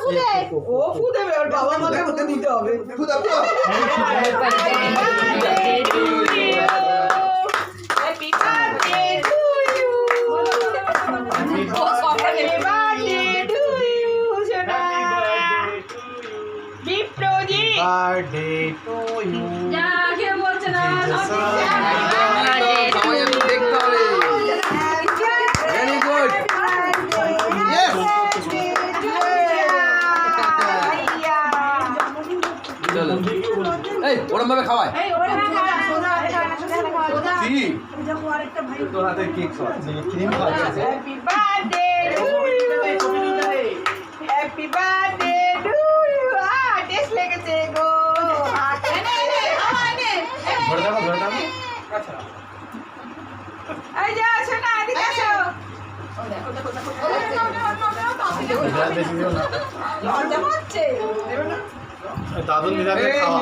ও ফু দেবে, ওর বাবা মাকে ফুটে দিতে হবে। ফু দাও, ফু দাও। Happy birthday to you. Happy birthday to you, সোনা। বিপ্রজি। Birthday to you. যা, কেউ বলছে না। সবাই আমি দেখতে হবে। Very good. Yes. চলো। এই ওরম ভাবে খাওয়ায়। কি? তোর হাতে কেক খাওয়াচ্ছে, ক্রিম খাওয়াচ্ছে। Happy birthday to you. Happy birthday to you. Test লেগেছে গো। ধরে দাও, ধরে দাও। এই যা, সোনা, এদিকে আসো। লজ্জা পাচ্ছে। দাদুর নিরামে খাওয়া।